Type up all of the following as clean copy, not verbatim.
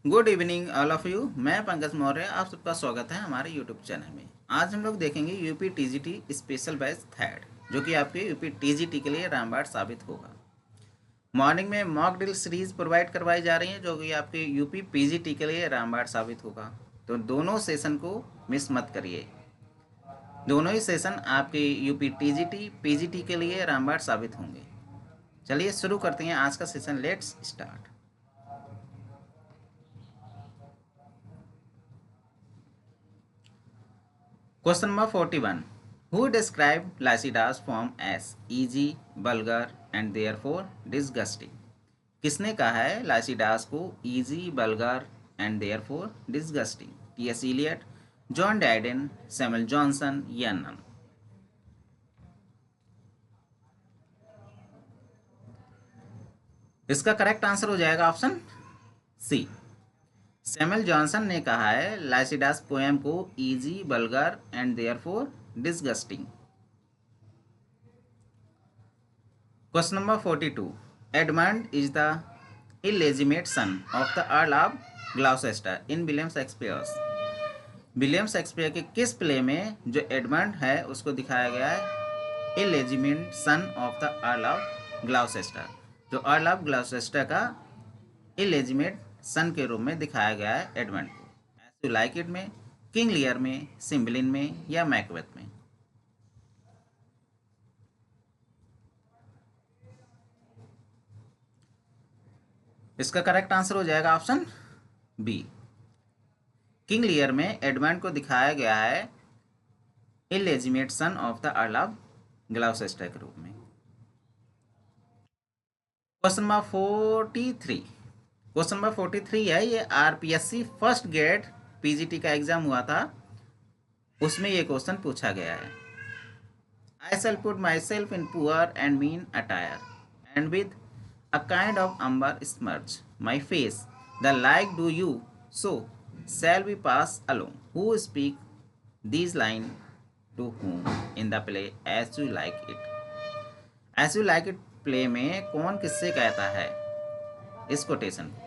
Good evening all of you. मैं पंकज मौर्य, आप सबका स्वागत है हमारे यूट्यूब चैनल में। आज हम लोग देखेंगे UP TGT special batch third, जो कि आपके यूपी टीजीटी के लिए रामबाण साबित होगा। मॉर्निंग में मॉक ड्रिल सीरीज प्रोवाइड करवाई जा रही है, जो कि आपके यूपी पीजीटी के लिए रामबाण साबित होगा। तो दोनों सेशन को मिस मत करिए। दोनों ही सेशन आपके यूपी टीजीटी पीजीटी के लिए रामबाण साबित होंगे। चलिए शुरू करते हैं आज का session. Let's start. Question number 41. Who described Lycidas form as easy, vulgar and therefore disgusting? किसने कहा है लाइसिडास को easy, vulgar and therefore disgusting? T S. Eliot, John Dryden, Samuel Johnson या नन? इसका करेक्ट आंसर हो जाएगा ऑप्शन सी। सैमुअल जॉनसन ने कहा है लाइसिडास पोएम को easy, vulgar and therefore disgusting. Question number 42. Edmund is the illegitimate son of the Earl of Gloucester in William Shakespeare's. William Shakespeare के किस play में जो एडमंड है उसको दिखाया गया है illegitimate son of the Earl of Gloucester? जो अर्ल ऑफ ग्लाउसेस्टर का इलेजिटिमेट सन के रूप में दिखाया गया है एडमंड को। एज यू लाइक इट में, किंग लियर में, सिम्बलिन में या मैकबेथ में? इसका करेक्ट आंसर हो जाएगा ऑप्शन बी। किंग लियर में एडमंड को दिखाया गया है illegitimate son of the Earl of Gloucester के रूप में। Question number 43। क्वेश्चन नंबर 43 है, ये आरपीएससी फर्स्ट ग्रेड पीजीटी का एग्जाम हुआ था, उसमें ये क्वेश्चन पूछा गया है। I shall put myself in poor and mean attire and with a kind of umber smudge my face, the like do you, so shall we pass along? Who speak these lines to whom in the play as you like it? As you like it play में कौन किससे कहता है इस quotation को?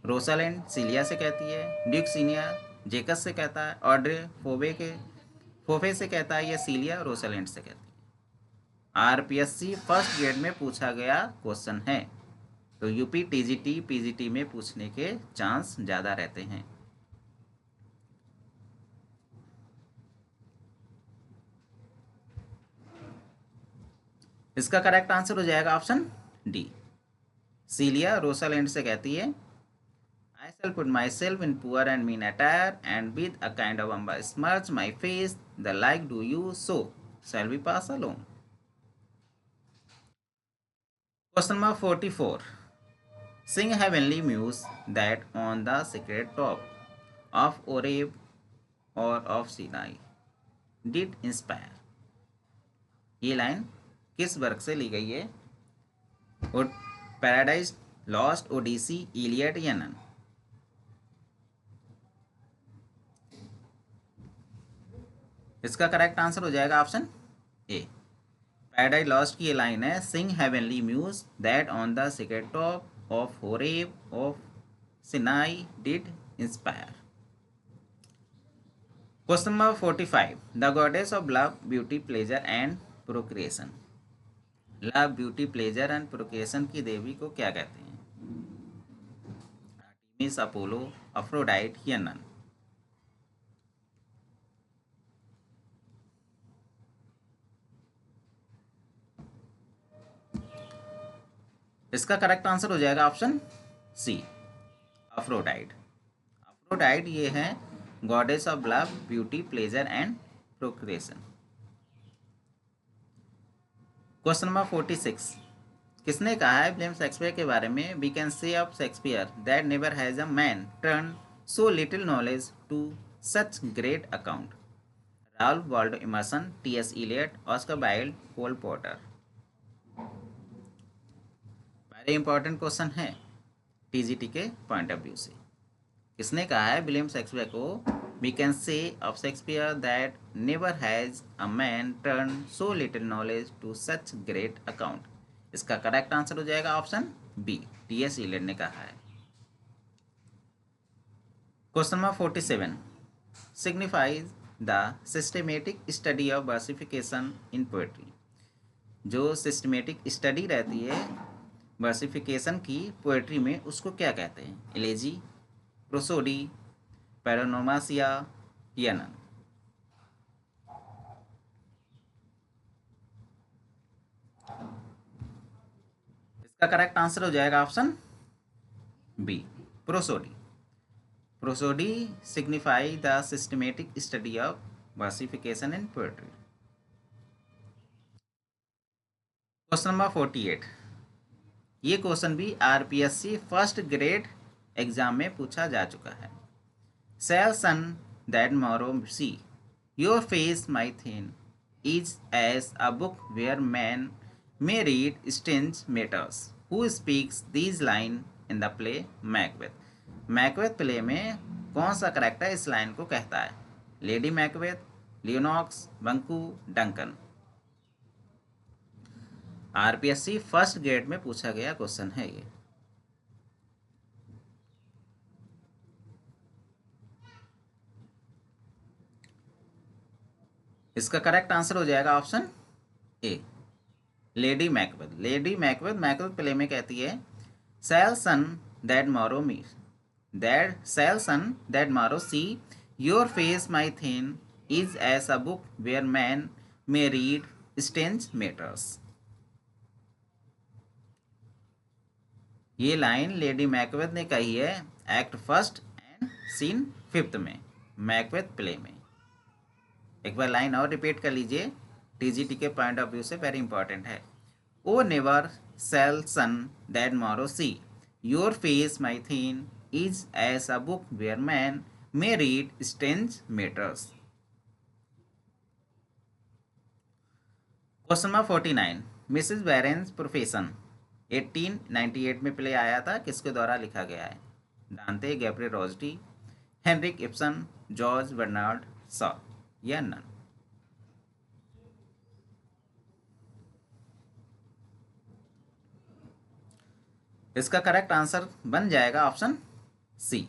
रोसालैंड cilia से कहती है, ड्यूक सीनियर जेकस से कहता है, ऑड्रे फोफे से कहता है, या सीलिया रोसालैंड से कहती है? आरपीएससी फर्स्ट ग्रेड में पूछा गया क्वेश्चन है, तो यूपी टीजीटी पीजीटी में पूछने के चांस ज़्यादा रहते हैं। इसका करेक्ट आंसर हो जाएगा ऑप्शन डी। सीलिया रोसालैंड से कहती है, I shall put myself in poor and mean attire and with a kind of umber smirch my face, the like do you, so shall we pass along? Question number 44. Sing heavenly muse that on the secret top of Oreb or of Sinai did inspire. ये line किस work से ली गई है? Paradise lost, Odissi, Iliad या none? इसका correct answer हो जाएगा option ए। Paradise lost की ये लाइन है, sing heavenly muse that on the secret top of Horeb of Sinai did inspire. Question number 45. The goddess of love, beauty, pleasure and procreation. Love, beauty, pleasure and procreation की देवी को क्या कहते हैं? Artemis, Apollo, Aphrodite या none? इसका correct answer हो जाएगा ऑप्शन सी, अफ्रोडाइट। अफ्रोडाइट ये है goddess of love, beauty, pleasure and procreation. Question number 46. किसने कहा है विलियम शेक्सपियर के बारे में, we can say of Shakespeare that never has a man turn so little knowledge to such great account? Ralph Waldo Emerson, T S. Eliot, Oscar Wilde, Cole Porter? Very important question है TGT के point of view से। किसने कहा है William Shakespeare को, we can say of Shakespeare that never has a man turn so little knowledge to such great account? इसका correct answer हो जाएगा ऑप्शन बी, टी.एस. इलियट ने कहा है। Question number 47 signifies the systematic study of versification in poetry. जो systematic study रहती है वर्सिफिकेशन की पोएट्री में, उसको क्या कहते हैं? एलेजी, प्रोसोडी, पैरानोमासिया या नन? इसका करेक्ट आंसर हो जाएगा option B, prosody. Prosody signify the systematic study of versification in poetry. Question number 48, ये क्वेश्चन भी आरपीएससी फर्स्ट ग्रेड एग्जाम में पूछा जा चुका है। Shall sun that morrow see, your face, my thin, is as a book where man may read strange matters. Who speaks these lines in the play Macbeth? Macbeth play में कौन सा character इस line को कहता है? Lady Macbeth, Lennox, Banquo, Duncan? RPSC first grade में पूछा गया क्वेश्चन है ये। इसका करेक्ट आंसर हो जाएगा option A, Lady Macbeth. Lady Macbeth Macbeth play में कहती है, shall sun that morrow me, that shall sun that morrow see, your face my thane is as a book where men may read strange matters. ये line Lady Macbeth ने कही है act first and scene 5th में, Macbeth play में। एक बार line और repeat कर लीजिए, टीजीटी के पॉइंट ऑफ व्यू से वेरी इंपॉर्टेंट है। O never shall sun that morrow see, your face my thane is as a book where men may read strange matters. Question number 49, Mrs Warren's profession 1898 में play आया था, किसके द्वारा लिखा गया है? Dante, Gabriel Rossetti, Henrik Ibsen, George Bernard Shaw या none? इसका करेक्ट आंसर बन जाएगा ऑप्शन सी,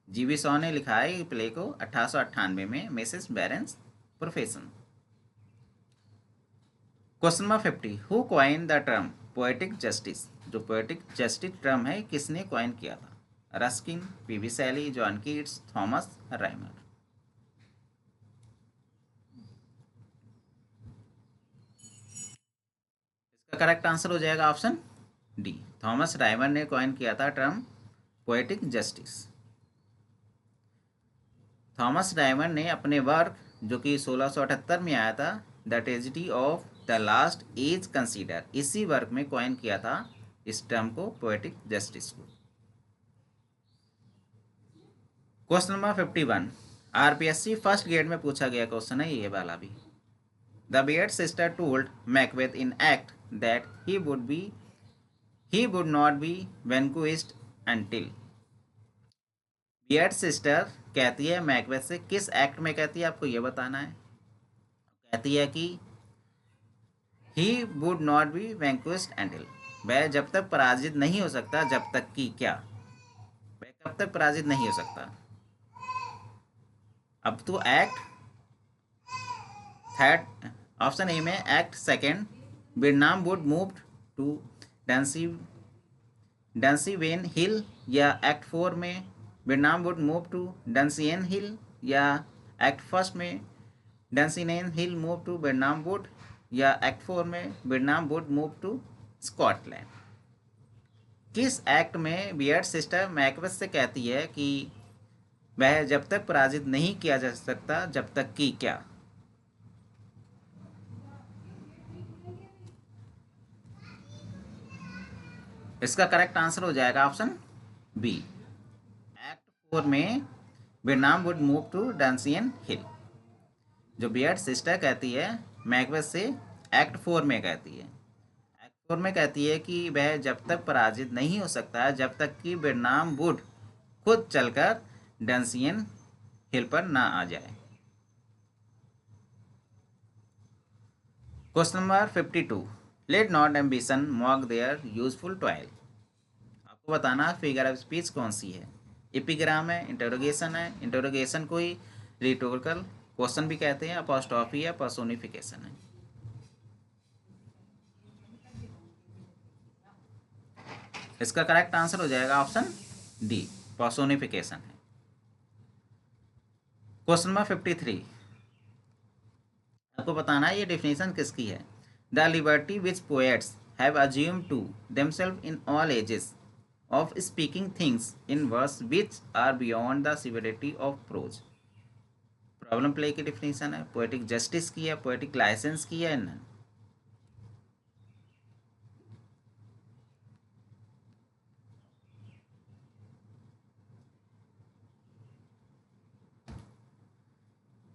जीवी शॉ ने लिखा है प्ले को 1898 में, Mrs Warren's profession. Question number 50, who coin the term poetic justice? जो पोएटिक जस्टिस टर्म है किसने कॉइन किया था? Ruskin, PV Shelley, John Keats, Thomas Rymer? इसका करेक्ट आंसर हो जाएगा ऑप्शन डी, थॉमस राइमर ने कॉइन किया था term poetic justice. Thomas Rymer ने अपने वर्क जो कि 1678 में आया था, the tragedy of the last age consider, इसी वर्क में कॉइन किया था इस टर्म को, पोएटिक जस्टिस को। Question number 51, RPSC first grade में पूछा गया क्वेश्चन है ये वाला भी। The beard sister told Macbeth in act that he would not be vanquished until। Beard sister कहती है मैकबेथ से, किस एक्ट में कहती है आपको ये बताना है। कहती है कि he would not be vanquished until, वह जब तक पराजित नहीं हो सकता, जब तक कि क्या, वह कब तक पराजित नहीं हो सकता। अब तो एक्ट थर्ड, ऑप्शन ए में एक्ट सेकेंड, वियतनाम wood move to Dunsinane hill, या एक्ट 4 में वियतनाम wood move to Dunsinane hill, या एक्ट फर्स्ट में डंसियन हिल मूव टू वियतनाम वुड, या एक्ट 4 में वियतनाम वुड मूव टू स्कॉटलैंड? किस एक्ट में बियर्ड सिस्टर मैकबेथ से कहती है कि वह जब तक पराजित नहीं किया जा सकता, जब तक कि क्या? इसका करेक्ट आंसर हो जाएगा ऑप्शन बी, एक्ट 4 में वियतनाम वुड मूव टू डंसियन हिल। जो बियर्ड सिस्टर कहती है मैकबेथ से एक्ट 4 में कहती है, एक्ट 4 में कहती है कि वह जब तक पराजित नहीं हो सकता जब तक कि वियतनाम वुड खुद चलकर डंसियन हिल पर ना आ जाए। Question number 52, let not ambition mock their useful toil. आपको बताना फिगर ऑफ स्पीच कौन सी है? एपिग्राम है, इंटरोगेशन है, इंटरोगेशन को ही रिटोरिकल क्वेश्चन भी कहते हैं, अपॉस्ट्रॉफी है, पर्सोनिफिकेशन है। इसका करेक्ट आंसर हो जाएगा ऑप्शन डी, पर्सोनिफिकेशन है। क्वेश्चन नंबर 53, आपको बताना है ये डेफिनेशन किसकी है। The liberty which poets have assumed to themselves in all ages of speaking things in verse which are beyond the civility of prose. Problem play की definition है, poetic justice की है, पोएटिक लाइसेंस की है, none.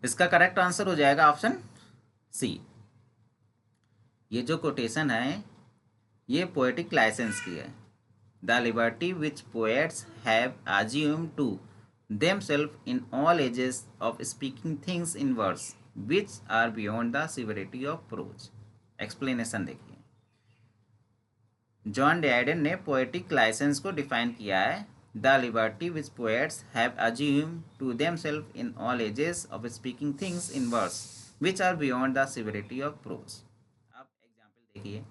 इसका correct answer हो जाएगा option सी। ये जो कोटेशन है ये पोएटिक लाइसेंस की है। The liberty which poets have assumed to themselves in all ages of speaking things in words which are beyond the civility of prose. Explanation देखिए, जॉन ड्राइडन ने पोएटिक लाइसेंस को define किया है। The liberty which poets have assumed to themselves in all ages of speaking things in words which are beyond the civility of prose. अब example देखिए,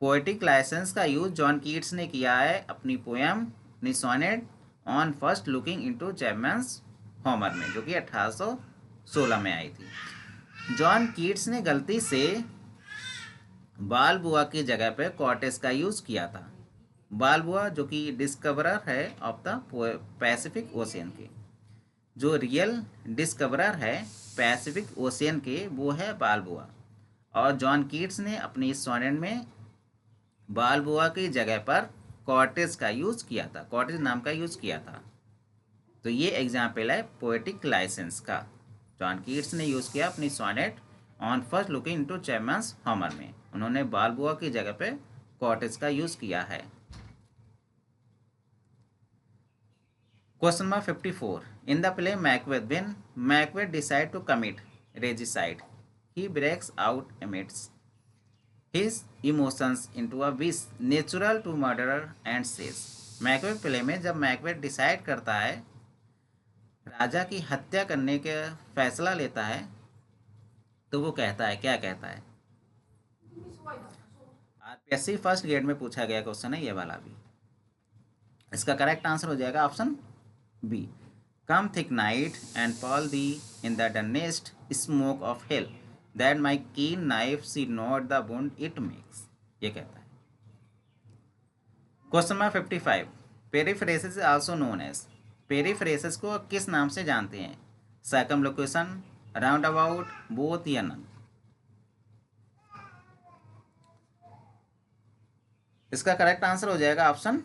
poetic licence का use John Keats ने किया है अपनी poem sonnet on first looking into Chapman's Homer में, जो कि 1816 में आई थी। जॉन कीट्स ने गलती से बालबुआ की जगह पे कॉर्टेस का यूज किया था। बालबुआ जो कि डिस्कवरर है ऑफ द पैसिफिक ओशियन के, जो रियल डिस्कवरर है पैसिफिक ओशियन के वो है बालबुआ। और जॉन कीट्स ने अपनी इस सोनेट में बालबुआ की जगह पर कॉर्टेस का यूज किया था, कॉर्टेस नाम का यूज किया था। तो ये एग्जाम्पल है पोएटिक लाइसेंस का। जॉन कीट्स ने यूज किया अपनी sonnet on first looking into Chapman's Homer में, उन्होंने बालबुआ की जगह पे कॉर्टेस का यूज किया है। Question number 54, in the play Macbeth when Macbeth decide to commit regicide he breaks out emits his emotions into a wish natural to murderer and says। Macbeth play में जब मैकबेथ डिसाइड करता है, राजा की हत्या करने का फैसला लेता है, तो वो कहता है, क्या कहता है। आरपीएससी फर्स्ट ग्रेड में पूछा गया क्वेश्चन है ये वाला भी। इसका करेक्ट आंसर हो जाएगा option B, come thick night and pall thee in the dunnest smoke of hell that my keen knife see not the wound it makes। ये कहता है। Question number 55, periphrasis also known as, periphrasis को किस नाम से जानते हैं। Circumlocution, round about, both या नन। इसका करेक्ट आंसर हो जाएगा ऑप्शन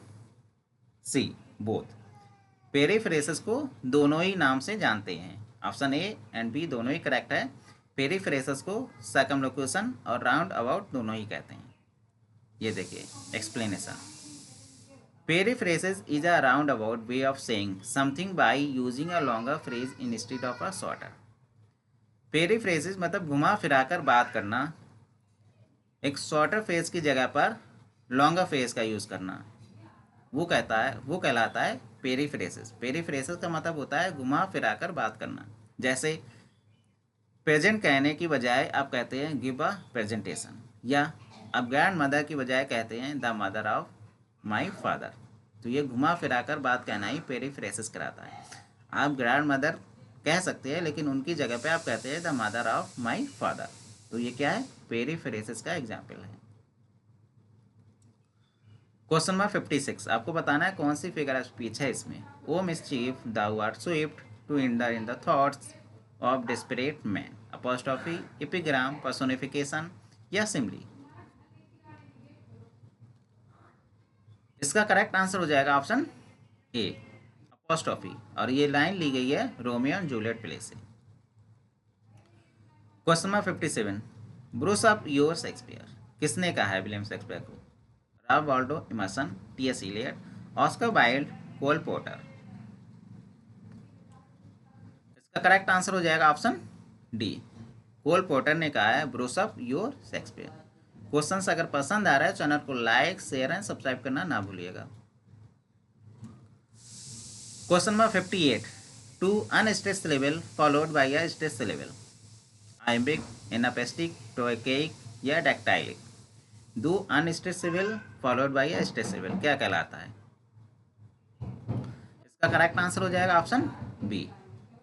सी, बोथ। पेरीफ्रेसिस को दोनों ही नाम से जानते हैं, ऑप्शन ए एंड बी दोनों ही करेक्ट है। पेरीफ्रेसिस को सर्कमलोकेशन और राउंड अबाउट दोनों ही कहते हैं। ये देखिए explanation, periphrasis is a round about way of saying something by using a longer phrase instead of a shorter. Periphrasis मतलब घुमा फिराकर बात करना, एक शॉर्टर फ्रेज की जगह पर लॉन्गर फ्रेज का यूज करना, वो कहलाता है पेरीफ्रेसिस। पेरीफ्रेसिस का मतलब होता है घुमा फिराकर बात करना। जैसे प्रेजेंट कहने की बजाय आप कहते हैं गिव अ प्रेजेंटेशन, या आप ग्रैंड मदर की बजाय कहते हैं the mother of my father. तो ये घुमा फिराकर बात कहना ही पेरीफ्रेसिस कराता है। आप ग्रैंड मदर कह सकते हैं लेकिन उनकी जगह पे आप कहते हैं the mother of my father, तो ये क्या है, पेरीफ्रेसिस का एग्जाम्पल है। क्वेश्चन नंबर 56, आपको बताना है कौन सी फिगर ऑफ स्पीच है इसमें। O mischief thou art swift to enter in the thoughts of desperate men, apostrophe, epigram, personification या सिमली। इसका करेक्ट आंसर हो जाएगा ऑप्शन ए, अपॉस्ट्रोफी, और ये लाइन ली गई है रोमियो एंड जूलियट प्ले से। Question number 57, brush up your Shakespeare किसने कहा है विलियम शेक्सपियर को। Ralph Waldo Emerson, T S. Eliot, Oscar Wilde, Cole Porter. इसका करेक्ट आंसर हो जाएगा ऑप्शन डी, कोल पोर्टर ने कहा है brush up your Shakespeare. Questions अगर पसंद आ रहा है चैनल को लाइक, शेयर एंड सब्सक्राइब करना ना भूलिएगा। Question number 58, two unstressed level followed by a stressed level, iambic, anapestic, trochaic या डैक्टाइलिक। दो unstressed level followed by a stressed level क्या कहलाता है? इसका करेक्ट आंसर हो जाएगा ऑप्शन बी,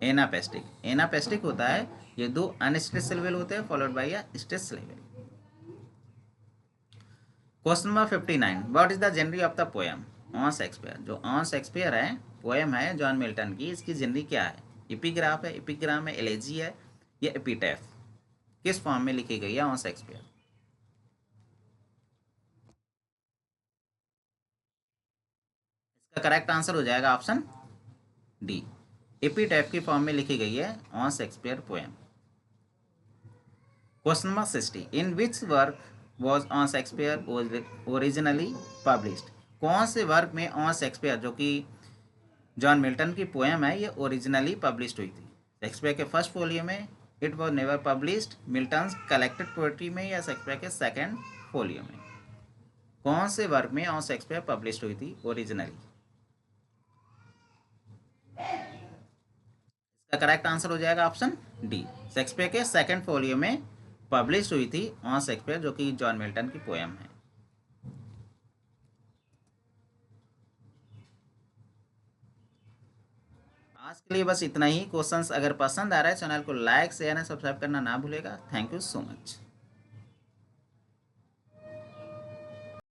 एनापेस्टिक। एनापेस्टिक होता है ये दो अनस्ट्रेस्ड लेवल होते हैं followed by a stressed level. Question number 59, what is the genre of the poem on Shakespeare. जो ऑन शेक्सपियर है, पोएम है जॉन मिल्टन की, इसकी जेनरी क्या है? एपिग्राफ है, एपिग्राम है, एलेजी है या एपिटैफ? किस फॉर्म में लिखी गई है ऑन शेक्सपियर? इसका करेक्ट आंसर हो जाएगा ऑप्शन डी, एपिटैफ की फॉर्म में लिखी गई है on Shakespeare poem. Question number 60, in which work was on Shakespeare originally published. कौन से वर्क में ऑन शेक्सपियर, जो कि जॉन मिल्टन की पोएम है, ये ओरिजिनली पब्लिश्ड हुई थी? शेक्सपियर के फर्स्ट फोलियो में, it was never published, Milton collected poetry में या शेक्सपियर के सेकेंड फोलियो में? कौन से वर्क में ऑन शेक्सपियर पब्लिश्ड हुई थी ओरिजिनली? इसका करेक्ट आंसर हो जाएगा ऑप्शन डी, शेक्सपियर के सेकेंड फोलियो में पब्लिश हुई थी ऑन शेक्सपियर, जो कि जॉन मिल्टन की पोएम है। आज के लिए बस इतना ही। क्वेश्चंस अगर पसंद आ रहा है चैनल को लाइक शेयर एंड सब्सक्राइब करना ना भूलेगा। Thank you so much.